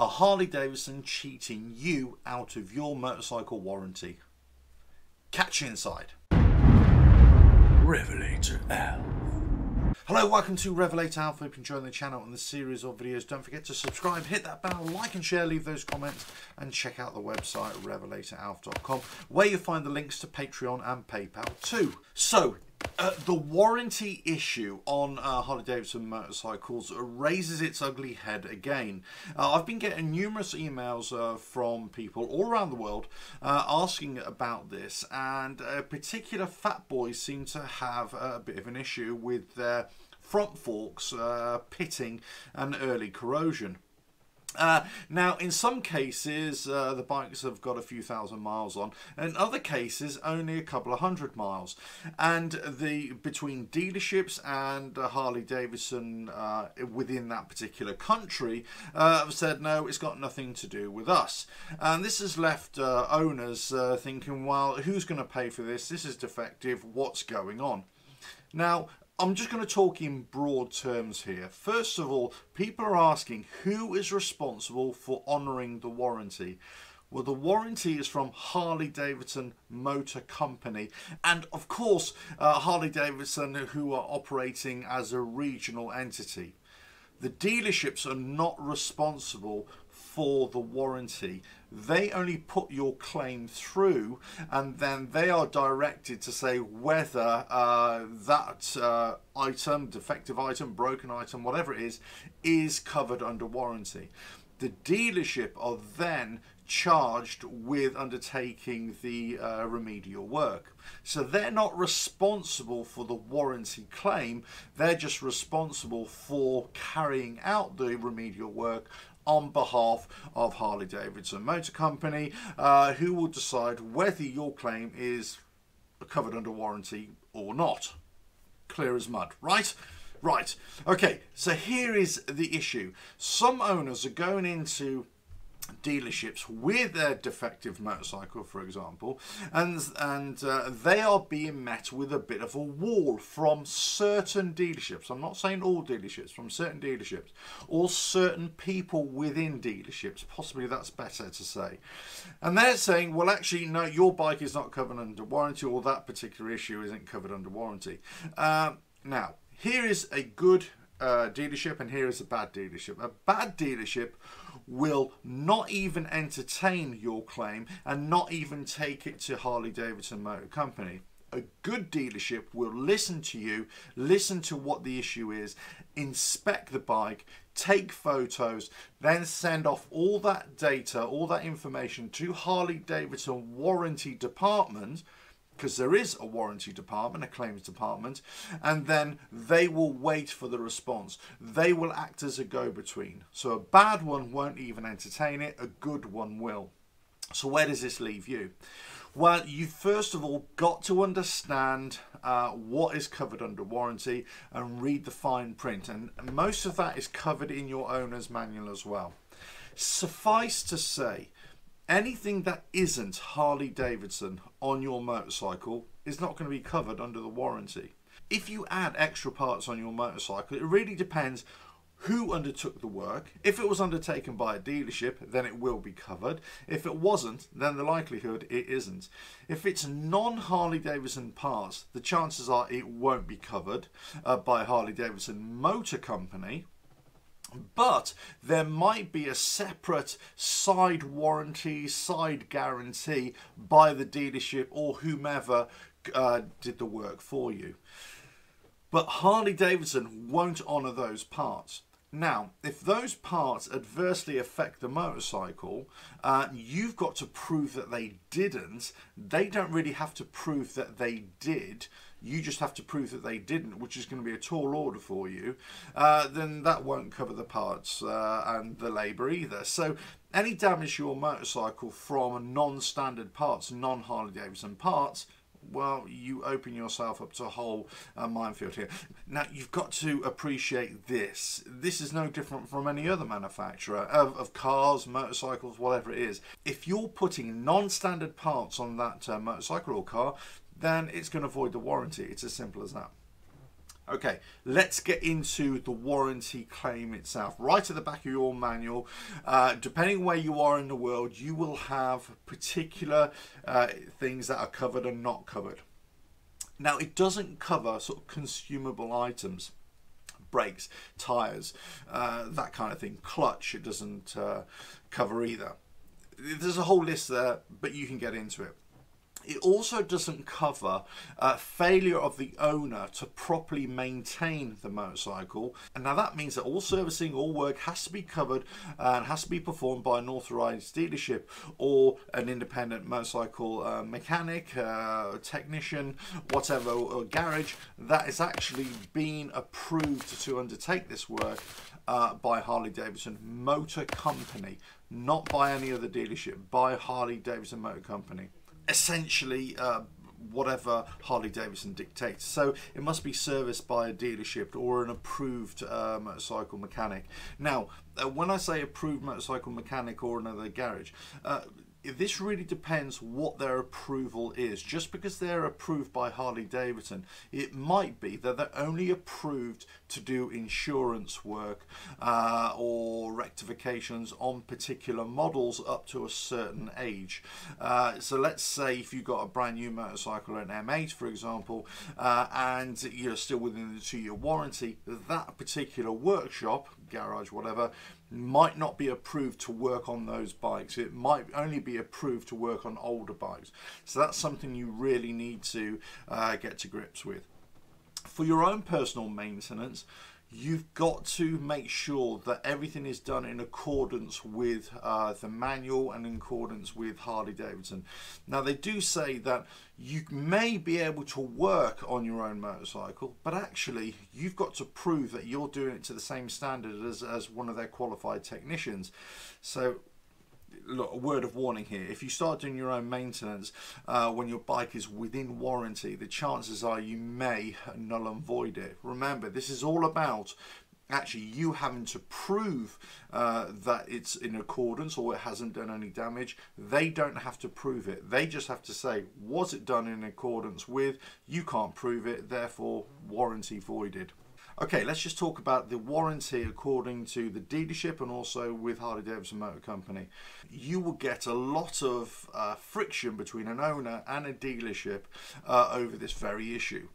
Are Harley Davidson cheating you out of your motorcycle warranty? Catch you inside. RevelatorAlf. Hello, welcome to RevelatorAlf. Hope you enjoy the channel and the series of videos. Don't forget to subscribe, hit that bell, like and share, leave those comments, and check out the website RevelatorAlf.com, where you'll find the links to Patreon and PayPal too. So, the warranty issue on Harley Davidson motorcycles raises its ugly head again. I've been getting numerous emails from people all around the world asking about this, and particular fat boys seem to have a bit of an issue with their front forks pitting and early corrosion. Now, in some cases, the bikes have got a few thousand miles on. In other cases, only a couple of hundred miles. And between dealerships and Harley Davidson within that particular country have said, no, it's got nothing to do with us. And this has left owners thinking, well, who's going to pay for this? This is defective. What's going on? Now, I'm just going to talk in broad terms here. First of all, people are asking who is responsible for honouring the warranty. Well, the warranty is from Harley Davidson Motor Company, and of course Harley Davidson, who are operating as a regional entity. The dealerships are not responsible for the warranty. They only put your claim through, and then they are directed to say whether that item, defective item, broken item, whatever it is covered under warranty. The dealership are then charged with undertaking the remedial work. So they're not responsible for the warranty claim, they're just responsible for carrying out the remedial work on behalf of Harley Davidson Motor Company, who will decide whether your claim is covered under warranty or not. Clear as mud, right? Right. Okay, so here is the issue. Some owners are going into dealerships with their defective motorcycle, for example, and they are being met with a bit of a wall from certain dealerships. I'm not saying all dealerships, from certain dealerships, or certain people within dealerships, possibly that's better to say. And they're saying, well, actually, no, your bike is not covered under warranty, or that particular issue isn't covered under warranty. Now, here is a good dealership, and here is a bad dealership. A bad dealership will not even entertain your claim and not even take it to Harley Davidson Motor Company. A good dealership will listen to you, listen to what the issue is, inspect the bike, take photos, then send off all that data, all that information to Harley Davidson warranty department, because there is a warranty department, a claims department, and then they will wait for the response. They will act as a go-between. So a bad one won't even entertain it, a good one will. So where does this leave you? Well, you first of all got to understand what is covered under warranty and read the fine print, and most of that is covered in your owner's manual as well. Suffice to say, anything that isn't Harley Davidson on your motorcycle is not going to be covered under the warranty. If you add extra parts on your motorcycle, it really depends who undertook the work. If it was undertaken by a dealership, then it will be covered. If it wasn't, then the likelihood it isn't. If it's non-Harley Davidson parts, the chances are it won't be covered by Harley Davidson Motor Company. But there might be a separate side warranty, side guarantee by the dealership or whomever did the work for you. But Harley Davidson won't honour those parts. Now, if those parts adversely affect the motorcycle, you've got to prove that they didn't. They don't really have to prove that they did. You just have to prove that they didn't, which is going to be a tall order for you. Then that won't cover the parts and the labour either. So any damage to your motorcycle from non-standard parts, non-Harley Davidson parts, well, you open yourself up to a whole minefield here. Now, you've got to appreciate this. This is no different from any other manufacturer of cars, motorcycles, whatever it is. If you're putting non-standard parts on that motorcycle or car, then it's going to void the warranty. It's as simple as that. Okay, let's get into the warranty claim itself. Right at the back of your manual, depending where you are in the world, you will have particular things that are covered and not covered. Now, it doesn't cover sort of consumable items, brakes, tyres, that kind of thing. Clutch, it doesn't cover either. There's a whole list there, but you can get into it. It also doesn't cover failure of the owner to properly maintain the motorcycle. And now that means that all servicing, all work has to be covered and has to be performed by an authorised dealership or an independent motorcycle mechanic, technician, whatever, or garage that is actually being approved to undertake this work by Harley Davidson Motor Company, not by any other dealership, by Harley Davidson Motor Company. Essentially whatever Harley Davidson dictates. So it must be serviced by a dealership or an approved motorcycle mechanic. Now, when I say approved motorcycle mechanic or another garage, this really depends what their approval is. Just because they're approved by Harley Davidson, it might be that they're only approved to do insurance work or rectifications on particular models up to a certain age. So let's say if you've got a brand new motorcycle, an M8 for example, and you're still within the 2-year warranty, that particular workshop, garage, whatever, might not be approved to work on those bikes. It might only be approved to work on older bikes. So that's something you really need to get to grips with. For your own personal maintenance, you've got to make sure that everything is done in accordance with the manual and in accordance with Harley Davidson. Now, they do say that you may be able to work on your own motorcycle, but actually you've got to prove that you're doing it to the same standard as one of their qualified technicians. So look, a word of warning here: if you start doing your own maintenance when your bike is within warranty, the chances are you may null and void it. Remember, this is all about actually you having to prove that it's in accordance or it hasn't done any damage. They don't have to prove it. They just have to say, was it done in accordance with? You can't prove it, therefore warranty voided. Okay, let's just talk about the warranty according to the dealership and also with Harley Davidson Motor Company. You will get a lot of friction between an owner and a dealership over this very issue.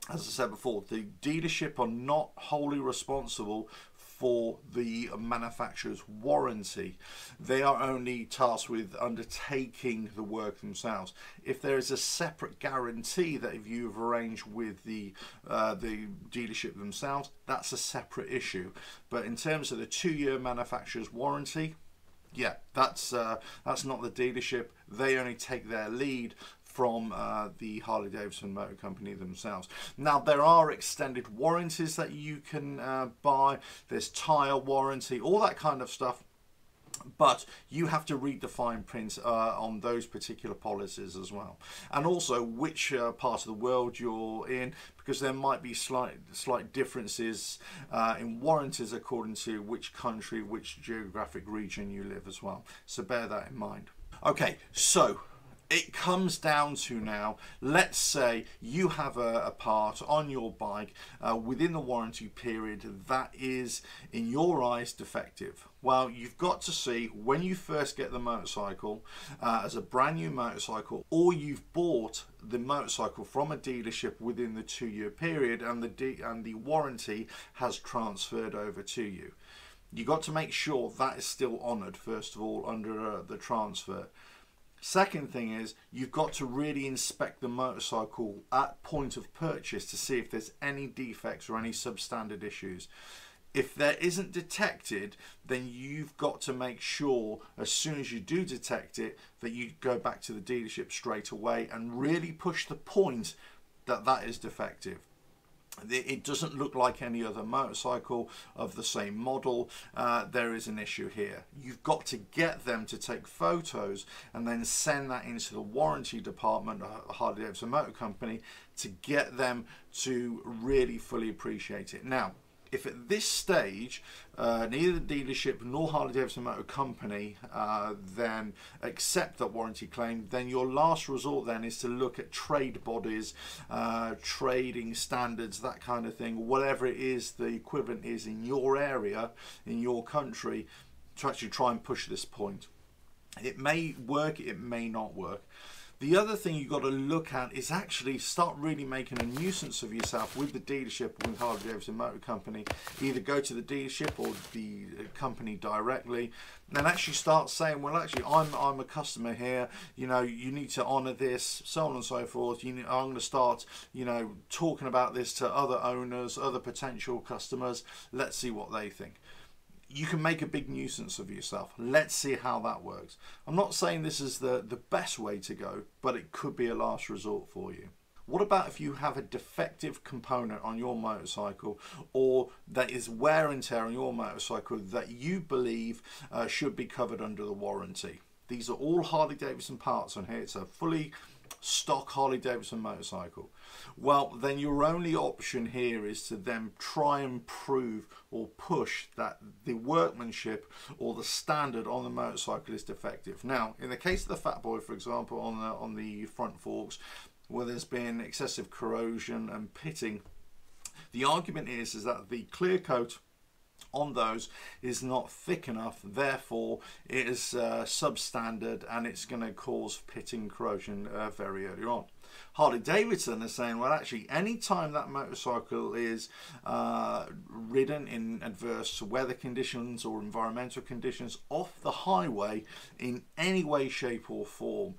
As I said before, the dealership are not wholly responsible for the manufacturer's warranty. They are only tasked with undertaking the work themselves. If there is a separate guarantee that if you've arranged with the dealership themselves, that's a separate issue. But in terms of the 2-year manufacturer's warranty, yeah, that's not the dealership. They only take their lead from the Harley Davidson Motor Company themselves. Now, there are extended warranties that you can buy. There's tyre warranty, all that kind of stuff. But you have to read the fine print on those particular policies as well. And also which part of the world you're in, because there might be slight differences in warranties according to which country, which geographic region you live as well. So bear that in mind. Okay, so it comes down to now, let's say you have a part on your bike within the warranty period that is, in your eyes, defective. Well, you've got to see when you first get the motorcycle as a brand new motorcycle, or you've bought the motorcycle from a dealership within the 2-year period and the warranty has transferred over to you. You've got to make sure that is still honoured, first of all, under the transfer. Second thing is, you've got to really inspect the motorcycle at point of purchase to see if there's any defects or any substandard issues. If there isn't detected, then you've got to make sure as soon as you do detect it that you go back to the dealership straight away and really push the point that that is defective. It doesn't look like any other motorcycle of the same model. There is an issue here. You've got to get them to take photos and then send that into the warranty department of Harley Davidson Motor Company to get them to really fully appreciate it. Now, If at this stage neither the dealership nor Harley Davidson Motor Company then accept that warranty claim, then your last resort then is to look at trade bodies, trading standards, that kind of thing, whatever it is the equivalent is in your area, in your country, to actually try and push this point. It may work, it may not work. The other thing you've got to look at is actually start really making a nuisance of yourself with the dealership, with Harley Davidson Motor Company. Either go to the dealership or the company directly and actually start saying, well, actually, I'm a customer here, you know, you need to honour this, so on and so forth. I'm going to start, you know, talking about this to other owners, other potential customers. Let's see what they think. You can make a big nuisance of yourself. Let's see how that works. I'm not saying this is the best way to go, but it could be a last resort for you. What about if you have a defective component on your motorcycle, or that is wear and tear on your motorcycle that you believe should be covered under the warranty? These are all Harley Davidson parts on here. It's a fully stock Harley Davidson motorcycle. Well, then your only option here is to then try and prove or push that the workmanship or the standard on the motorcycle is defective. Now, in the case of the Fat Boy, for example, on the front forks, where there's been excessive corrosion and pitting, the argument is that the clear coat on those is not thick enough, therefore it is substandard and it's going to cause pitting, corrosion very early on. Harley Davidson is saying, well, actually, any time that motorcycle is ridden in adverse weather conditions or environmental conditions off the highway in any way, shape or form,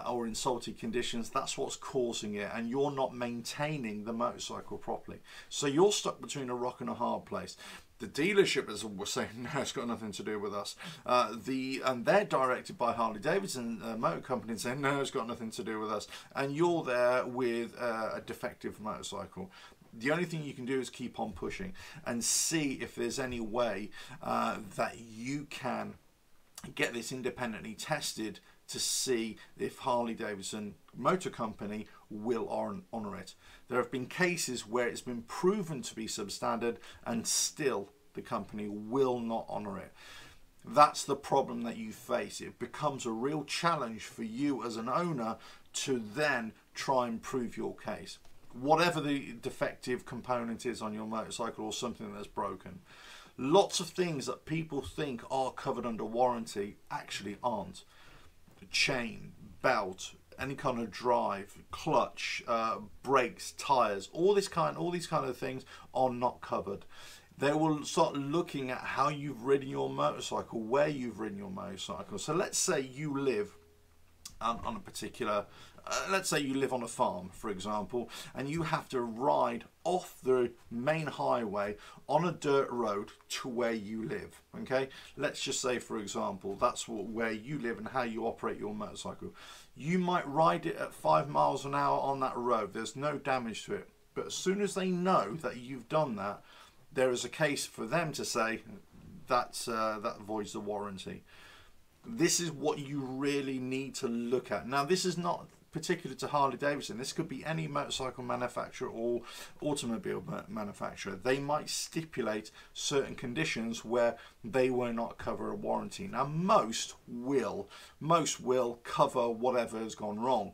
or in salty conditions, that's what's causing it, and you're not maintaining the motorcycle properly. So you're stuck between a rock and a hard place. The dealership is saying, no, it's got nothing to do with us. And they're directed by Harley Davidson Motor Company saying, no, it's got nothing to do with us. And you're there with a defective motorcycle. The only thing you can do is keep on pushing and see if there's any way that you can get this independently tested to see if Harley Davidson Motor Company will honour it. There have been cases where it's been proven to be substandard and still the company will not honour it. That's the problem that you face. It becomes a real challenge for you as an owner to then try and prove your case. Whatever the defective component is on your motorcycle or something that's broken. Lots of things that people think are covered under warranty actually aren't. Chain, belt, any kind of drive, clutch, brakes, tires, all these kind of things are not covered. They will start looking at how you've ridden your motorcycle, where you've ridden your motorcycle. So let's say you live on a particular, let's say you live on a farm, for example, and you have to ride off the main highway on a dirt road to where you live. Okay, let's just say, for example, that's where you live and how you operate your motorcycle. You might ride it at 5 miles an hour on that road. There's no damage to it. But as soon as they know that you've done that, there is a case for them to say that voids the warranty. This is what you really need to look at. Now, this is not particular to Harley Davidson. This could be any motorcycle manufacturer or automobile manufacturer. They might stipulate certain conditions where they will not cover a warranty. Now, most will cover whatever has gone wrong,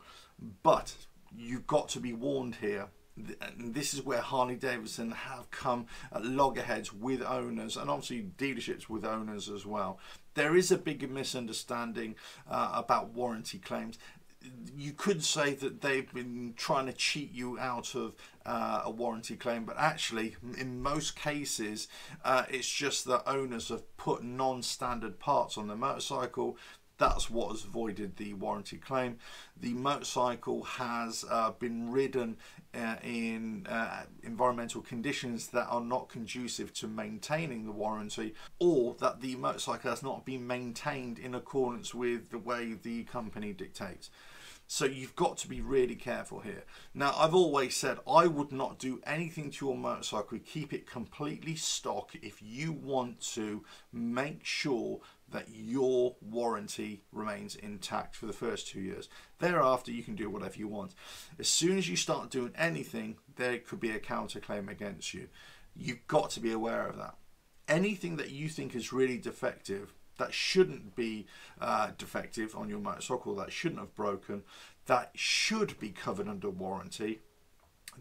but you've got to be warned here. And this is where Harley Davidson have come at loggerheads with owners, and obviously dealerships with owners as well. There is a big misunderstanding about warranty claims. You could say that they've been trying to cheat you out of a warranty claim, but actually in most cases it's just that owners have put non-standard parts on the motorcycle. That's what has voided the warranty claim. The motorcycle has been ridden in environmental conditions that are not conducive to maintaining the warranty, or that the motorcycle has not been maintained in accordance with the way the company dictates. So you've got to be really careful here. Now, I've always said I would not do anything to your motorcycle. Keep it completely stock if you want to make sure that your warranty remains intact for the first 2 years. Thereafter, you can do whatever you want. As soon as you start doing anything, there could be a counterclaim against you. You've got to be aware of that. Anything that you think is really defective, that shouldn't be defective on your motorcycle, that shouldn't have broken, that should be covered under warranty,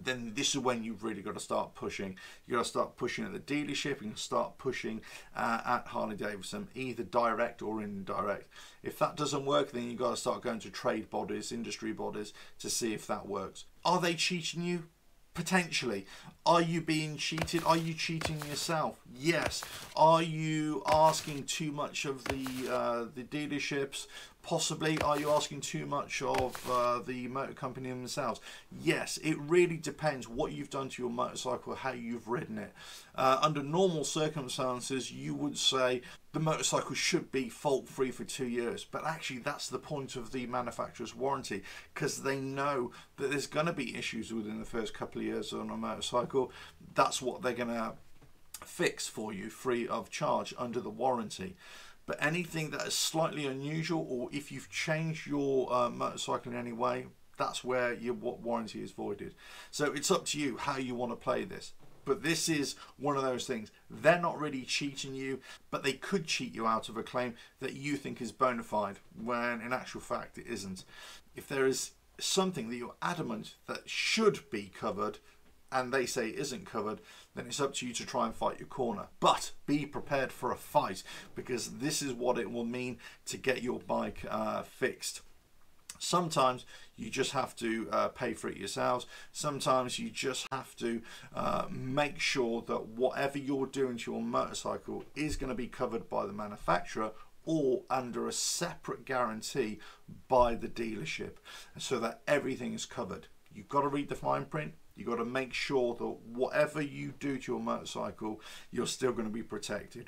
then this is when you've really got to start pushing. You've got to start pushing at the dealership and start pushing at Harley Davidson, either direct or indirect. If that doesn't work, then you've got to start going to trade bodies, industry bodies, to see if that works. Are they cheating you? Potentially. Are you being cheated? Are you cheating yourself? Yes. Are you asking too much of the dealerships? Possibly. Are you asking too much of the motor company themselves? Yes. It really depends what you've done to your motorcycle, how you've ridden it. Under normal circumstances, you would say the motorcycle should be fault-free for 2 years, but actually that's the point of the manufacturer's warranty, because they know that there's going to be issues within the first couple of years on a motorcycle. That's what they're going to fix for you free of charge under the warranty. But anything that is slightly unusual, or if you've changed your motorcycle in any way, that's where your warranty is voided. So it's up to you how you want to play this. But this is one of those things. They're not really cheating you, but they could cheat you out of a claim that you think is bona fide, when in actual fact it isn't. If there is something that you're adamant that should be covered, and they say isn't covered, then it's up to you to try and fight your corner. But be prepared for a fight, because this is what it will mean to get your bike fixed. Sometimes you just have to pay for it yourselves. Sometimes you just have to make sure that whatever you're doing to your motorcycle is going to be covered by the manufacturer or under a separate guarantee by the dealership, so that everything is covered. You've got to read the fine print. You've got to make sure that whatever you do to your motorcycle, you're still going to be protected.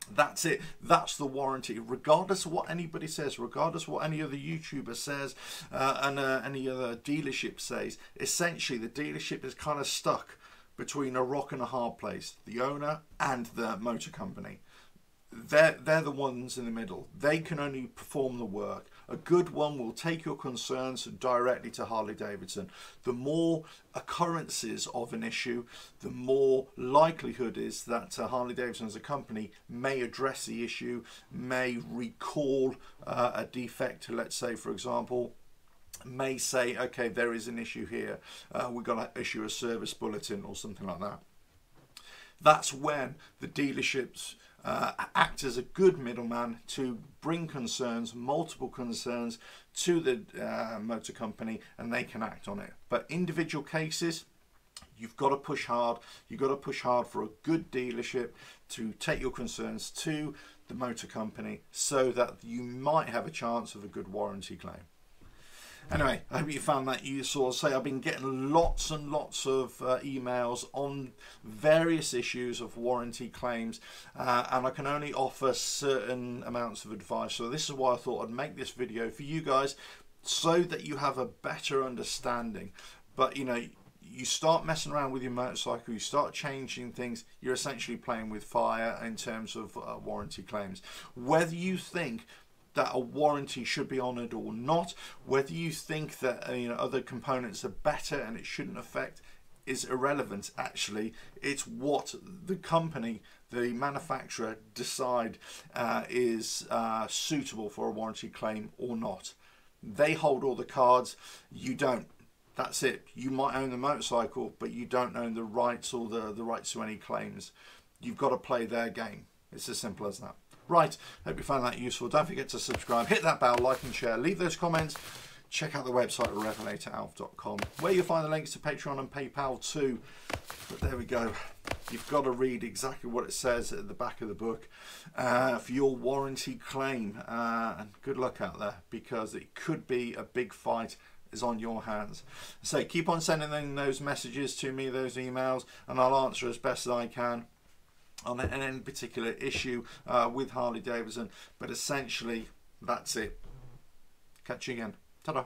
That's it. That's the warranty. Regardless of what anybody says, regardless of what any other YouTuber says, and any other dealership says, essentially the dealership is kind of stuck between a rock and a hard place. The owner and the motor company. They're the ones in the middle. They can only perform the work. A good one will take your concerns directly to Harley Davidson. The more occurrences of an issue, the more likelihood is that Harley Davidson as a company may address the issue, may recall a defect, let's say for example, may say, okay, there is an issue here, we've got to issue a service bulletin or something like that. That's when the dealerships act as a good middleman to bring concerns, multiple concerns, to the motor company, and they can act on it. But individual cases, you've got to push hard. You've got to push hard for a good dealership to take your concerns to the motor company, so that you might have a chance of a good warranty claim. Anyway, I hope you found that useful. As I say, I've been getting lots and lots of emails on various issues of warranty claims, and I can only offer certain amounts of advice. So this is why I thought I'd make this video for you guys, so that you have a better understanding. But you know, you start messing around with your motorcycle, you start changing things, you're essentially playing with fire in terms of warranty claims. Whether you think that a warranty should be honoured or not, whether you think that other components are better and it shouldn't affect, is irrelevant. Actually, it's what the company, the manufacturer, decide is suitable for a warranty claim or not. They hold all the cards, you don't. That's it. You might own the motorcycle, but you don't own the rights or the rights to any claims. You've got to play their game. It's as simple as that. Right, hope you found that useful. Don't forget to subscribe, hit that bell, like and share, leave those comments. Check out the website RevelatorAlf.com, where you'll find the links to Patreon and PayPal too. But there we go. You've got to read exactly what it says at the back of the book for your warranty claim. And good luck out there, because it could be a big fight is on your hands. So keep on sending those messages to me, those emails, and I'll answer as best as I can on any particular issue with Harley Davidson. But essentially, that's it. Catch you again. Ta-da.